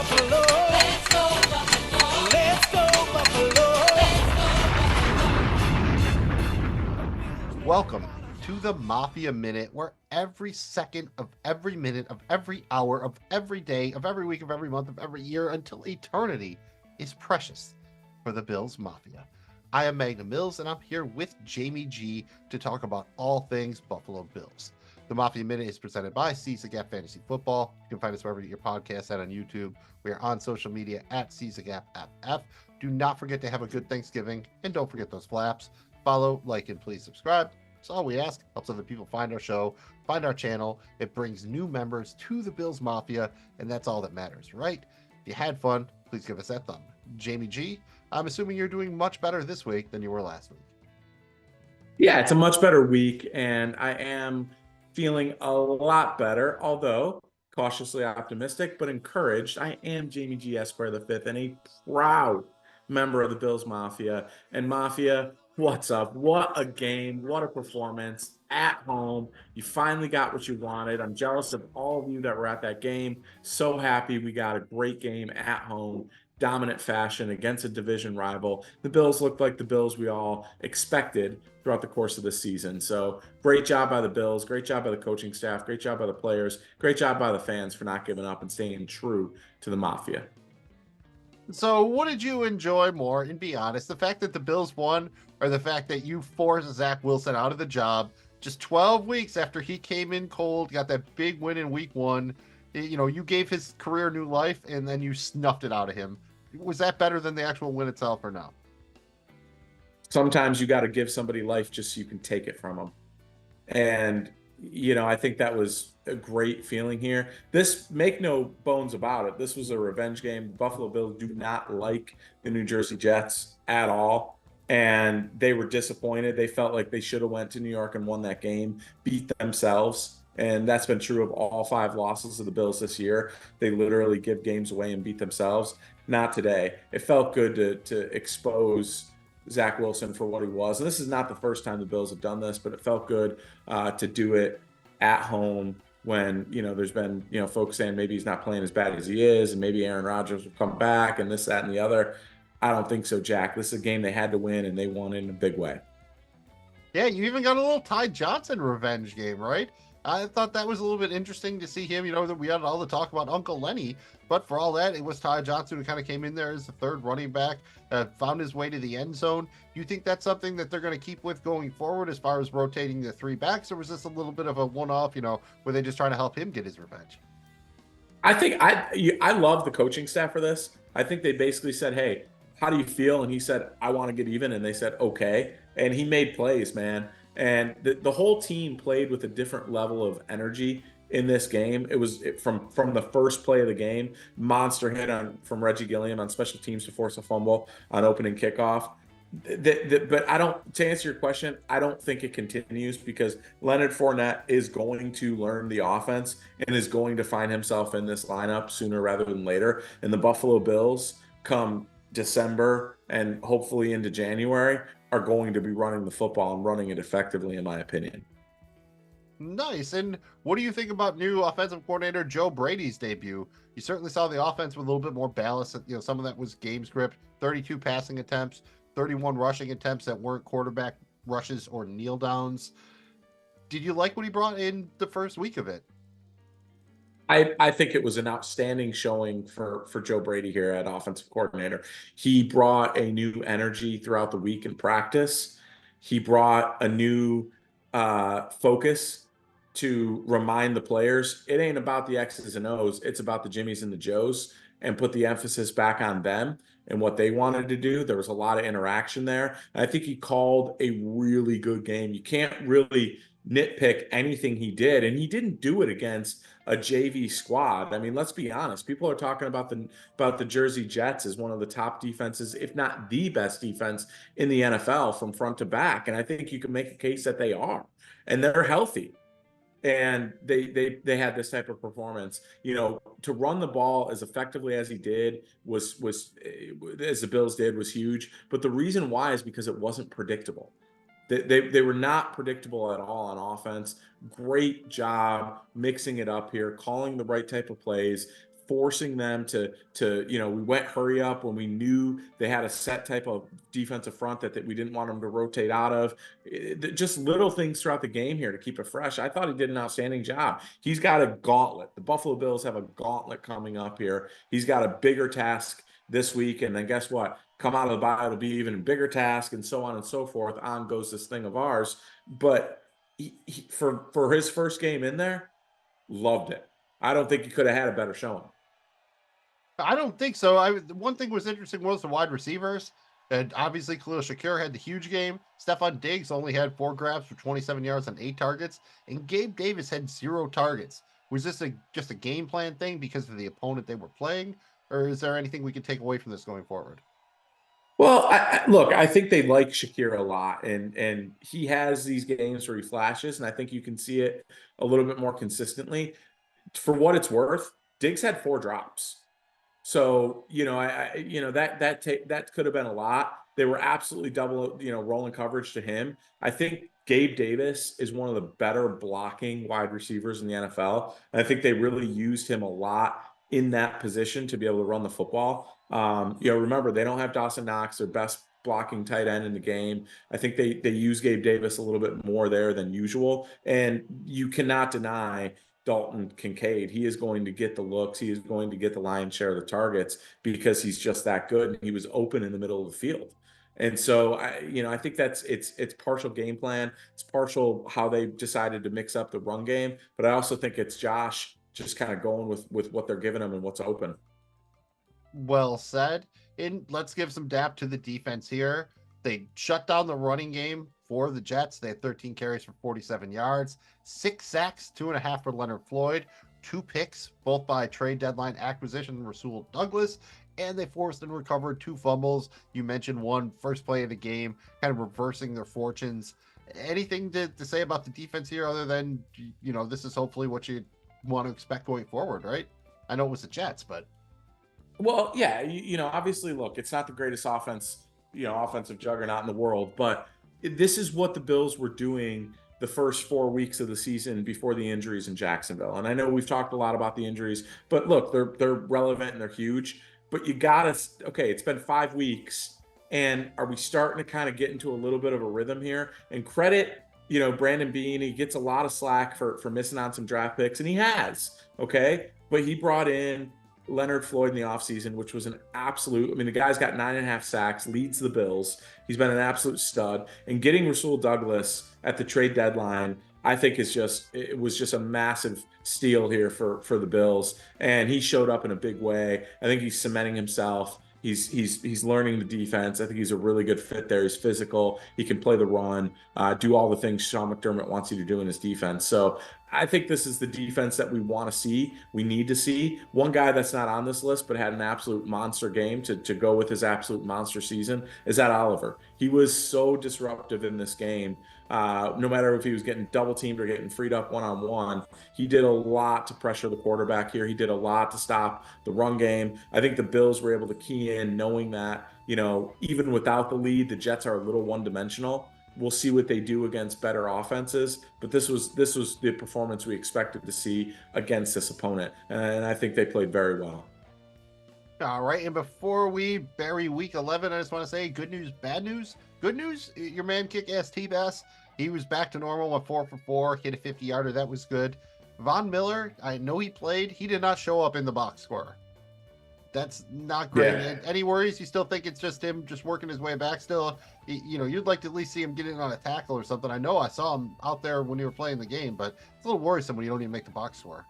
Buffalo. Let's go Buffalo. Let's go Buffalo. Welcome to the Mafia Minute, where every second of every minute of every hour of every day of every week of every month of every year until eternity is precious for the Bills Mafia. I am Magnum Mills, and I'm here with Jamie G to talk about all things Buffalo Bills. The Mafia Minute is presented by CZGAP Fantasy Football. You can find us wherever you get your podcasts at on YouTube. We are on social media at CZGAPFF. Do not forget to have a good Thanksgiving, and don't forget those flaps. Follow, like, and please subscribe. That's all we ask. Helps other people find our show, find our channel. It brings new members to the Bills Mafia, and that's all that matters, right? If you had fun, please give us that thumb. Jamie G, I'm assuming you're doing much better this week than you were last week. Yeah, it's a much better week, and I am feeling a lot better, although cautiously optimistic, but encouraged. I am Jamie G. Esquire V, and a proud member of the Bills Mafia. And Mafia, what's up? What a game. What a performance at home. You finally got what you wanted. I'm jealous of all of you that were at that game. So happy we got a great game at home. Dominant fashion against a division rival. The Bills looked like the Bills we all expected throughout the course of the season. So great job by the Bills, great job by the coaching staff, great job by the players, great job by the fans for not giving up and staying true to the Mafia. So what did you enjoy more? And be honest, the fact that the Bills won or the fact that you forced Zach Wilson out of the job just 12 weeks after he came in cold, got that big win in week one. You know, you gave his career new life and then you snuffed it out of him. Was that better than the actual win itself or no? Sometimes you got to give somebody life just so you can take it from them. And, you know, I think that was a great feeling here. This, make no bones about it, this was a revenge game. The Buffalo Bills do not like the New Jersey Jets at all. And they were disappointed. They felt like they should have went to New York and won that game, beat themselves. And that's been true of all 5 losses of the Bills this year. They literally give games away and beat themselves. Not today. It felt good to expose Zach Wilson for what he was. And this is not the first time the Bills have done this, but it felt good to do it at home when, you know, there's been, you know, folks saying maybe he's not playing as bad as he is and maybe Aaron Rodgers will come back and this, that, and the other. I don't think so, Jack. This is a game they had to win, and they won in a big way. Yeah, you even got a little Ty Johnson revenge game, right? I thought that was a little bit interesting to see him. You know, that we had all the talk about Uncle Lenny, but for all that, it was Ty Johnson who kind of came in there as the third running back, found his way to the end zone. Do you think that's something that they're going to keep with going forward as far as rotating the 3 backs, or was this a little bit of a one-off, you know, were they just trying to help him get his revenge? I think I love the coaching staff for this. I think they basically said, hey, how do you feel? And he said, I want to get even. And they said, okay. And he made plays, man. And the whole team played with a different level of energy in this game. It was from the first play of the game, monster hit from Reggie Gilliam on special teams to force a fumble on opening kickoff. But to answer your question, I don't think it continues because Leonard Fournette is going to learn the offense and is going to find himself in this lineup sooner rather than later. And the Buffalo Bills come December and hopefully into January are going to be running the football and running it effectively, in my opinion. Nice. And what do you think about new offensive coordinator Joe Brady's debut? You certainly saw the offense with a little bit more balance. You know, some of that was game script, 32 passing attempts, 31 rushing attempts that weren't quarterback rushes or kneel downs. Did you like what he brought in the first week of it? I think it was an outstanding showing for Joe Brady here at offensive coordinator. He brought a new energy throughout the week in practice. He brought a new focus to remind the players it ain't about the X's and O's, it's about the Jimmies and the Joes, and put the emphasis back on them and what they wanted to do. There was a lot of interaction there. I think he called a really good game. You can't really nitpick anything he did, and he didn't do it against a JV squad. I mean, let's be honest. People are talking about the Jersey Jets as one of the top defenses, if not the best defense in the NFL from front to back. And I think you can make a case that they are, and they're healthy. And they had this type of performance. You know, to run the ball as effectively as he did was as the Bills did was huge. But the reason why is because it wasn't predictable. They were not predictable at all on offense. Great job mixing it up here, calling the right type of plays, forcing them to we went hurry up when we knew they had a set type of defensive front that we didn't want them to rotate out of. Just little things throughout the game here to keep it fresh. I thought he did an outstanding job. He's got a gauntlet. The Buffalo Bills have a gauntlet coming up here. He's got a bigger task this week, and then guess what? Come out of the bye, it'll be even a bigger task, and so on and so forth. On goes this thing of ours. But for his first game in there, loved it. I don't think he could have had a better showing. I don't think so. One thing was interesting was the wide receivers. And obviously, Khalil Shakir had the huge game. Stephon Diggs only had 4 grabs for 27 yards on 8 targets. And Gabe Davis had 0 targets. Was this just a game plan thing because of the opponent they were playing? Or is there anything we can take away from this going forward? Well, look, I think they like Shakir a lot, and he has these games where he flashes, and I think you can see it a little bit more consistently. For what it's worth, Diggs had 4 drops. So, that could have been a lot. They were absolutely double, rolling coverage to him. I think Gabe Davis is one of the better blocking wide receivers in the NFL. And I think they really used him a lot in that position to be able to run the football. Remember, they don't have Dawson Knox, their best blocking tight end in the game. I think they use Gabe Davis a little bit more there than usual. And you cannot deny Dalton Kincaid. He is going to get the looks. He is going to get the lion's share of the targets because he's just that good. And he was open in the middle of the field. And so, I think it's partial game plan. It's partial how they decided to mix up the run game. But I also think it's Josh just kind of going with what they're giving him and what's open. Well said. And let's give some dap to the defense here. They shut down the running game for the Jets. They had 13 carries for 47 yards, 6 sacks, 2.5 for Leonard Floyd, 2 picks, both by trade deadline acquisition, Rasul Douglas, and they forced and recovered 2 fumbles. You mentioned one first play of the game, kind of reversing their fortunes. Anything to say about the defense here other than, this is hopefully what you want to expect going forward, right? I know it was the Jets, but. Well, yeah, obviously, look, it's not the greatest offensive juggernaut in the world, but this is what the Bills were doing the first 4 weeks of the season before the injuries in Jacksonville. And I know we've talked a lot about the injuries, but look, they're relevant and they're huge. But it's been 5 weeks, and are we starting to kind of get into a little bit of a rhythm here? And credit, Brandon Beane, he gets a lot of slack for missing on some draft picks, and he has, okay? But he brought in Leonard Floyd in the offseason, which was an absolute, the guy's got 9.5 sacks, leads the Bills. He's been an absolute stud. And getting Rasul Douglas at the trade deadline, I think it was just a massive steal here for the Bills. And he showed up in a big way. I think he's cementing himself. He's learning the defense. I think he's a really good fit there. He's physical. He can play the run, do all the things Sean McDermott wants you to do in his defense. So I think this is the defense that we want to see. We need to see. One guy that's not on this list but had an absolute monster game to go with his absolute monster season is Ed Oliver. He was so disruptive in this game. No matter if he was getting double teamed or getting freed up one-on-one, he did a lot to pressure the quarterback here. He did a lot to stop the run game. I think the Bills were able to key in knowing that, even without the lead, the Jets are a little one-dimensional. We'll see what they do against better offenses, but this was the performance we expected to see against this opponent, and I think they played very well. All right, and before we bury Week 11, I just want to say good news, bad news. Good news, your man kick-ass T-Bass, he was back to normal, went 4 for 4, hit a 50-yarder, that was good. Von Miller, I know he played, he did not show up in the box score. That's not great. Yeah. Any worries? You still think it's just him just working his way back still? You'd like to at least see him get in on a tackle or something. I know I saw him out there when you were playing the game, but it's a little worrisome when you don't even make the box score.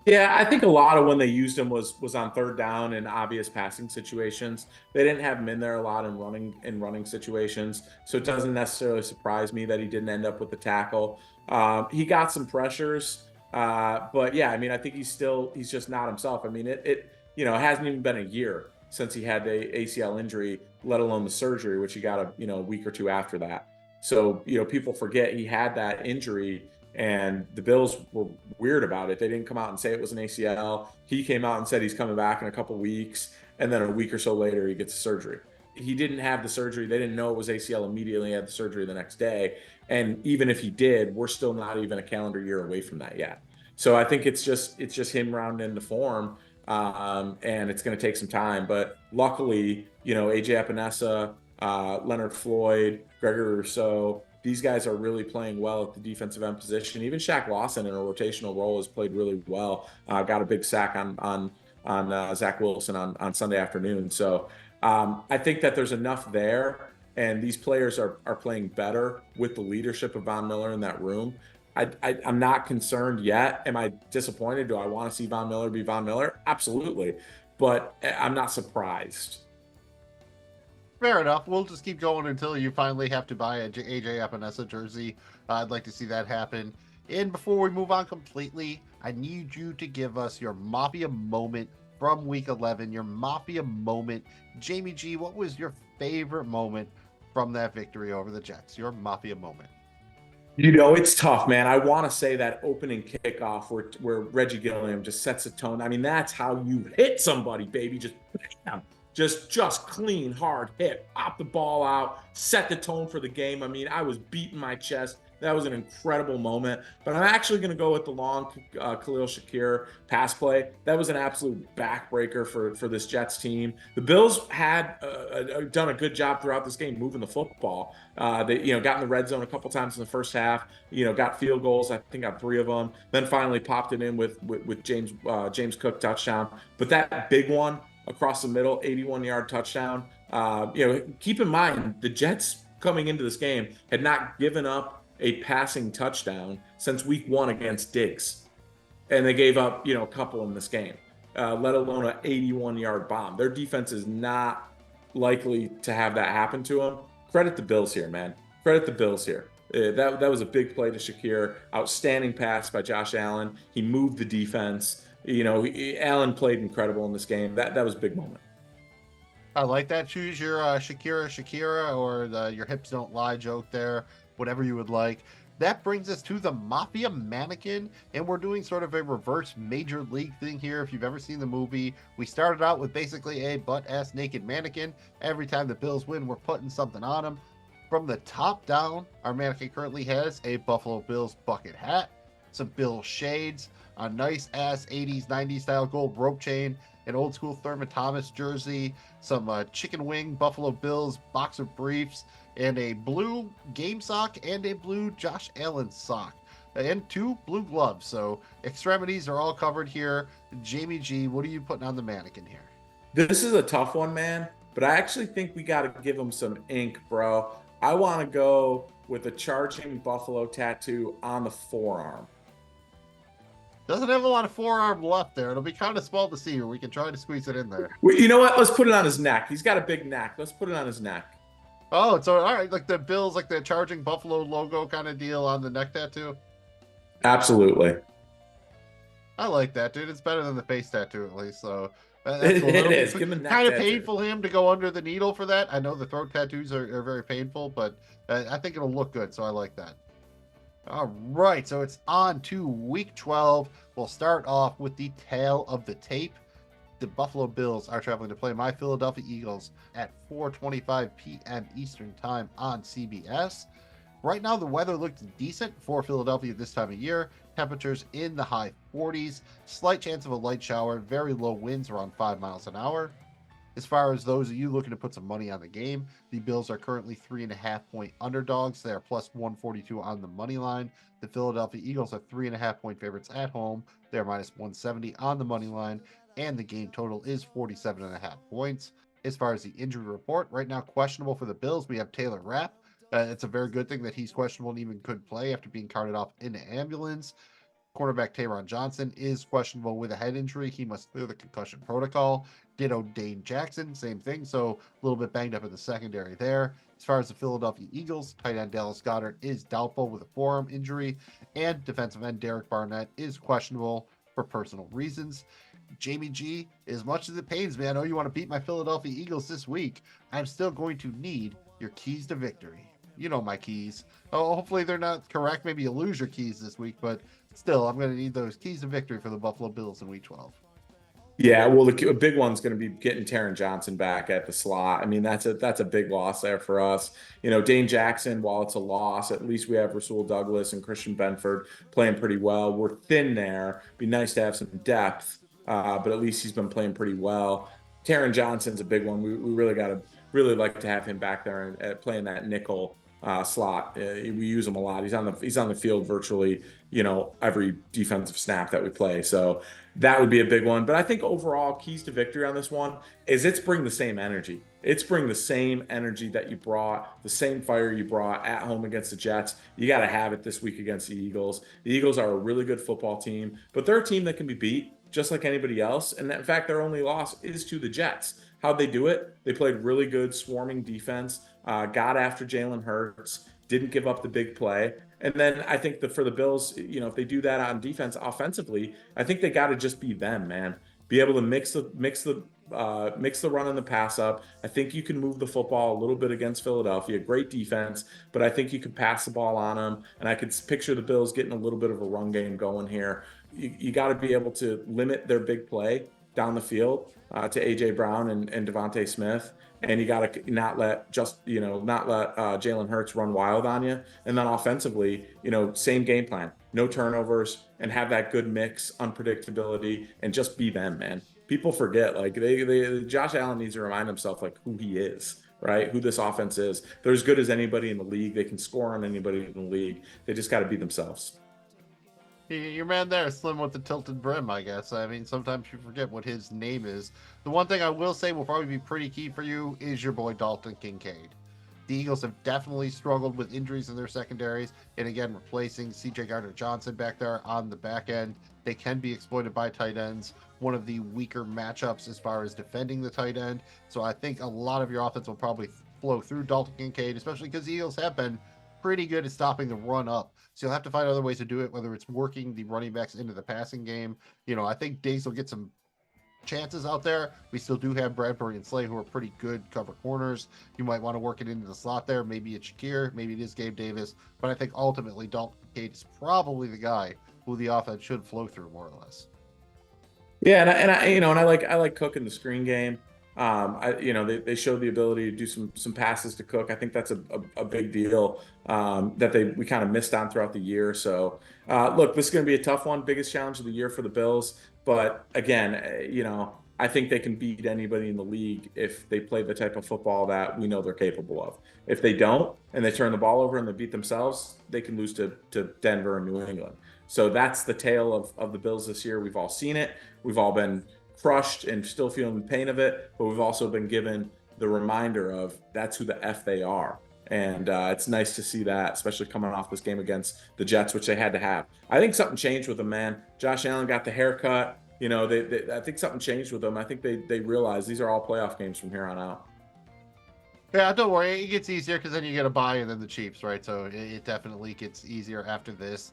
Yeah, I think a lot of when they used him was on third down and obvious passing situations. They didn't have him in there a lot in running situations, so it doesn't necessarily surprise me that he didn't end up with the tackle. He got some pressures, but yeah, I think he's just not himself. It hasn't even been a year since he had the ACL injury, let alone the surgery, which he got a week or two after that. So people forget he had that injury. And the Bills were weird about it. They didn't come out and say it was an ACL. He came out and said he's coming back in a couple weeks. And then a week or so later, he gets surgery. He didn't have the surgery. They didn't know it was ACL immediately. He had the surgery the next day. And even if he did, we're still not even a calendar year away from that yet. So I think it's just him rounding into form. and it's going to take some time. But luckily, AJ Epinesa, Leonard Floyd, Gregory Rousseau, these guys are really playing well at the defensive end position. Even Shaq Lawson in a rotational role has played really well. Got a big sack on Zach Wilson on Sunday afternoon. So I think that there's enough there, and these players are playing better with the leadership of Von Miller in that room. I'm not concerned yet. Am I disappointed? Do I want to see Von Miller be Von Miller? Absolutely. But I'm not surprised. Fair enough. We'll just keep going until you finally have to buy a AJ Epinesa jersey. I'd like to see that happen. And before we move on completely, I need you to give us your Mafia moment from Week 11. Your Mafia moment. Jamie G, what was your favorite moment from that victory over the Jets? Your Mafia moment. It's tough, man. I want to say that opening kickoff where Reggie Gilliam just sets a tone. I mean, that's how you hit somebody, baby. Just clean, hard hit, pop the ball out, set the tone for the game. I mean, I was beating my chest. That was an incredible moment. But I'm actually going to go with the long Khalil Shakir pass play. That was an absolute backbreaker for this Jets team. The Bills had done a good job throughout this game moving the football. They got in the red zone a couple times in the first half. Got field goals. I think got 3 of them. Then finally popped it in with James Cook touchdown. But that big one across the middle, 81-yard touchdown. Keep in mind the Jets coming into this game had not given up a passing touchdown since week 1 against Diggs. And they gave up, a couple in this game, let alone an 81-yard bomb. Their defense is not likely to have that happen to them. Credit the Bills here, man. Credit the Bills here. That was a big play to Shakir. Outstanding pass by Josh Allen. He moved the defense. Allen played incredible in this game. That was a big moment. I like that. Choose your Shakira, or your hips don't lie joke there. Whatever you would like. That brings us to the Mafia Mannequin, and we're doing sort of a reverse Major League thing here. If you've ever seen the movie, we started out with basically a butt-ass naked mannequin. Every time the Bills win, we're putting something on them. From the top down, our mannequin currently has a Buffalo Bills bucket hat, some Bills shades, a nice-ass 80s, 90s style gold rope chain, an old school Thurman Thomas jersey, some chicken wing Buffalo Bills boxer briefs, and a blue game sock and a blue Josh Allen sock, and 2 blue gloves. So extremities are all covered here. Jamie G, what are you putting on the mannequin here? This is a tough one, man, but I actually think we got to give him some ink, bro. I want to go with a charging buffalo tattoo on the forearm. Doesn't have a lot of forearm left there. It'll be kind of small to see, or we can try to squeeze it in there. Well, you know what? Let's put it on his neck. He's got a big neck. Let's put it on his neck. Oh, so all right, like the Bills, like the charging buffalo logo kind of deal on the neck tattoo. Absolutely. I like that, dude. It's better than the face tattoo, at least. So it is. Give him a neck kind of tattoo. painful him to go under the needle for that. I know the throat tattoos are very painful, but I think it'll look good. So I like that. All right, so it's on to week 12. We'll start off with the tail of the tape. The Buffalo Bills are traveling to play my Philadelphia Eagles at 4:25 p.m. Eastern Time on CBS. Right now, the weather looks decent for Philadelphia this time of year. Temperatures in the high 40s. Slight chance of a light shower. Very low winds around 5 miles an hour. As far as those of you looking to put some money on the game, the Bills are currently 3.5-point underdogs. They are plus 142 on the money line. The Philadelphia Eagles are 3.5-point favorites at home. They are minus 170 on the money line, and the game total is 47.5 points. As far as the injury report, right now questionable for the Bills, we have Taylor Rapp. It's a very good thing that he's questionable and even could play after being carted off in the ambulance. Cornerback Taron Johnson is questionable with a head injury. He must clear the concussion protocol. Ditto Dane Jackson, same thing. So a little bit banged up in the secondary there. As far as the Philadelphia Eagles, tight end Dallas Goedert is doubtful with a forearm injury. And defensive end Derek Barnett is questionable for personal reasons. Jamie G, as much as it pains me, I know you want to beat my Philadelphia Eagles this week. I'm still going to need your keys to victory. You know my keys. Oh, hopefully they're not correct. Maybe you lose your keys this week, but still, I'm going to need those keys to victory for the Buffalo Bills in Week 12. Yeah, well, the big one's going to be getting Taron Johnson back at the slot. I mean, that's a big loss there for us. Dane Jackson, while it's a loss, at least we have Rasul Douglas and Christian Benford playing pretty well. We're thin there. Be nice to have some depth. but at least he's been playing pretty well. Taron Johnson's a big one. We really got to really like to have him back there and playing that nickel slot. We use him a lot. He's on the field virtually, every defensive snap that we play. So that would be a big one. But I think overall keys to victory on this one is it's bring the same energy. It's bring the same energy that you brought, the same fire you brought at home against the Jets. You got to have it this week against the Eagles. The Eagles are a really good football team, but they're a team that can be beat just like anybody else. And in fact, their only loss is to the Jets. How'd they do it? They played really good swarming defense, got after Jalen Hurts, didn't give up the big play. And then I think for the Bills, if they do that on defense offensively, I think they got to just be them, man. Be able to mix the run and the pass up. I think you can move the football a little bit against Philadelphia. Great defense, but I think you can pass the ball on them. And I could picture the Bills getting a little bit of a run game going here. You got to be able to limit their big play down the field to AJ Brown and Devontae Smith, and you got to not let Jalen Hurts run wild on you. And then offensively, same game plan, no turnovers, and have that good mix, unpredictability, and just be them, man. People forget, like Josh Allen needs to remind himself like who he is, right? Who this offense is. They're as good as anybody in the league. They can score on anybody in the league. They just got to be themselves. Your man there, Slim with the tilted brim, I guess. I mean, sometimes you forget what his name is. The one thing I will say will probably be pretty key for you is your boy Dalton Kincaid. The Eagles have definitely struggled with injuries in their secondaries, and again, replacing C.J. Gardner-Johnson back there on the back end. They can be exploited by tight ends. One of the weaker matchups as far as defending the tight end. So I think a lot of your offense will probably flow through Dalton Kincaid, especially because the Eagles have been pretty good at stopping the run up. So you'll have to find other ways to do it, whether it's working the running backs into the passing game. I think Diggs will get some chances out there. We still do have Bradbury and Slay, who are pretty good cover corners. You might want to work it into the slot there. Maybe it's Shakir, maybe it is Gabe Davis. But I think ultimately Dalton Kincaid is probably the guy who the offense should flow through more or less. Yeah, I like Cook in the screen game. They showed the ability to do some passes to Cook. I think that's a big deal that we kind of missed on throughout the year. So look, this is going to be a tough one, biggest challenge of the year for the Bills. But again, I think they can beat anybody in the league if they play the type of football that we know they're capable of. If they don't and they turn the ball over and they beat themselves, they can lose to Denver and New England. So that's the tale of the Bills this year. We've all seen it. We've all been crushed and still feeling the pain of it, but we've also been given the reminder of that's who the F they are. And it's nice to see that, especially coming off this game against the Jets, which they had to have. I think something changed with them, man. Josh Allen got the haircut. I think something changed with them. I think they realized these are all playoff games from here on out. Yeah, don't worry. It gets easier because then you get a bye and then the Chiefs, right? So it definitely gets easier after this.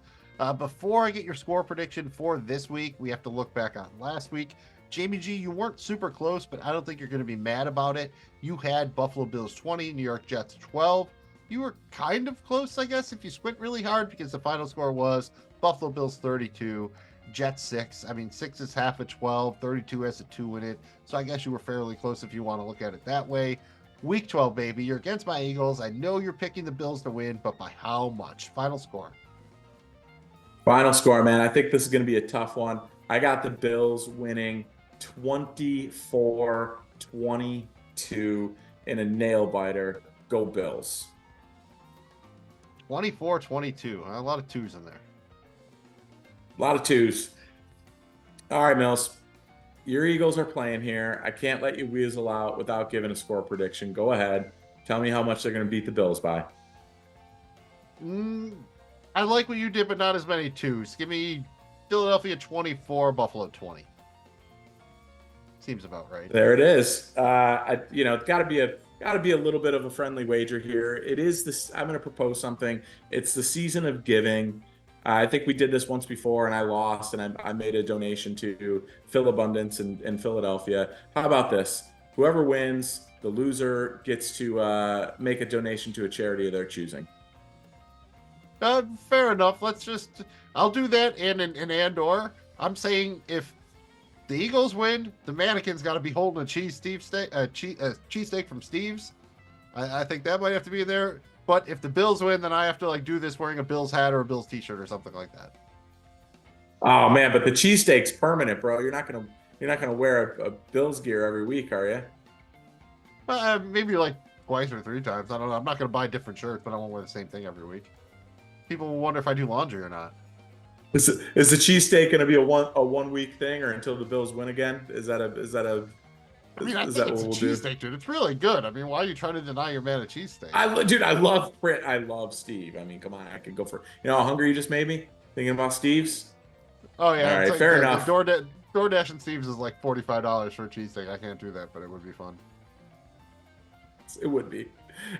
Before I get your score prediction for this week, we have to look back on last week. Jamie G, you weren't super close, but I don't think you're going to be mad about it. You had Buffalo Bills 20, New York Jets 12. You were kind of close, I guess, if you squint really hard, because the final score was Buffalo Bills 32, Jets 6. I mean, 6 is half of 12, 32 has a 2 in it. So I guess you were fairly close if you want to look at it that way. Week 12, baby. You're against my Eagles. I know you're picking the Bills to win, but by how much? Final score. Final score, man. I think this is going to be a tough one. I got the Bills winning 24-22 in a nail biter. Go Bills. 24-22. A lot of twos in there. A lot of twos. All right, Mills. Your Eagles are playing here. I can't let you weasel out without giving a score prediction. Go ahead. Tell me how much they're going to beat the Bills by. I like what you did, but not as many twos. Give me Philadelphia 24, Buffalo 20. Seems about right. There it is. It's got to be a little bit of a friendly wager here. It is this. I'm going to propose something. It's the season of giving. I think we did this once before, and I lost, and I made a donation to Phil Abundance in Philadelphia. How about this? Whoever wins, the loser gets to make a donation to a charity of their choosing. Fair enough. I'll do that in Andor. I'm saying if the Eagles win, the mannequin's got to be holding a cheesesteak from Steve's. I think that might have to be there. But if the Bills win, then I have to do this wearing a Bills hat or a Bills t-shirt or something like that. Oh man, but the cheesesteak's permanent, bro. You're not gonna wear a Bills gear every week, are you? Maybe like twice or three times. I don't know. I'm not going to buy different shirts, but I won't wear the same thing every week. People will wonder if I do laundry or not. Is the cheesesteak going to be a 1 week thing, or until the Bills win again? Is that a I mean, I is think that it's a what we'll do? cheesesteak, dude. It's really good. I mean, why are you trying to deny your man a cheesesteak? Dude, I love Steve. I mean, come on, I could go for, how hungry you just made me thinking about Steve's. Oh yeah, All right, it's like fair the enough. DoorDash and Steve's is like $45 for a cheesesteak. I can't do that, but it would be fun. It would be. It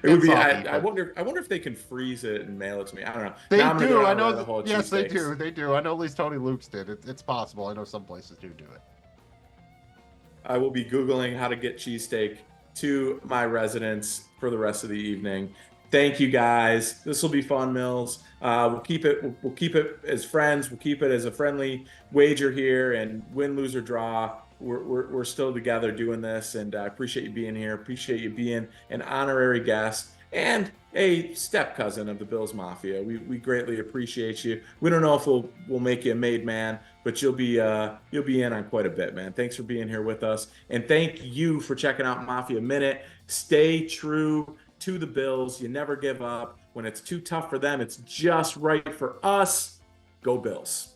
And would be. salty, I but- wonder if they can freeze it and mail it to me. I don't know. They Now I'm gonna do. go I down know. the whole Yes, they cheesesteaks. do. They do. I know. At least Tony Luke's did. It's possible. I know some places do it. I will be Googling how to get cheesesteak to my residence for the rest of the evening. Thank you guys. This will be fun, Mills. We'll keep it as friends. We'll keep it as a friendly wager here, and win, lose, or draw. We're still together doing this, and I appreciate you being here. Appreciate you being an honorary guest and a step cousin of the Bills Mafia. We greatly appreciate you. We don't know if we'll make you a made man, but you'll be in on quite a bit, man. Thanks for being here with us, and thank you for checking out Mafia Minute. Stay true to the Bills. You never give up. When it's too tough for them, it's just right for us. Go Bills.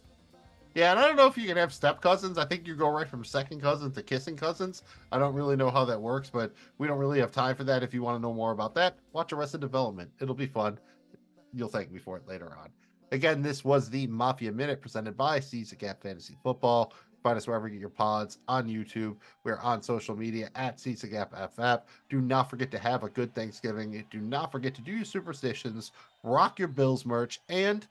Yeah, and I don't know if you can have step cousins. I think you go right from second cousins to kissing cousins. I don't really know how that works, but we don't really have time for that. If you want to know more about that, watch Arrested Development. It'll be fun. You'll thank me for it later on. Again, this was the Mafia Minute presented by CSGAP Fantasy Football. Find us wherever you get your pods, on YouTube. We're on social media at CSGAPFF. Do not forget to have a good Thanksgiving. Do not forget to do your superstitions, rock your Bills merch, and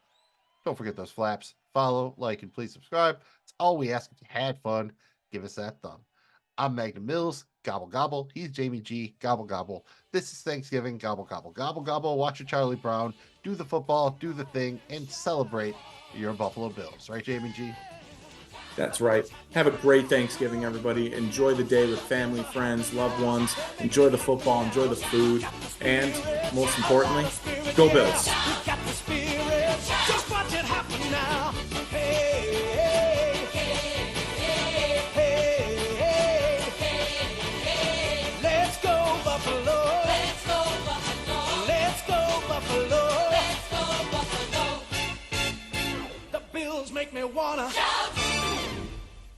don't forget those flaps. Follow, like, and please subscribe. It's all we ask. If you had fun, give us that thumb. I'm Magnum Mills. Gobble, gobble. He's Jamie G. Gobble, gobble. This is Thanksgiving. Gobble, gobble, gobble, gobble. Watch your Charlie Brown. Do the football, do the thing, and celebrate your Buffalo Bills. Right, Jamie G? That's right. Have a great Thanksgiving, everybody. Enjoy the day with family, friends, loved ones. Enjoy the football, enjoy the food, and most importantly, go Bills.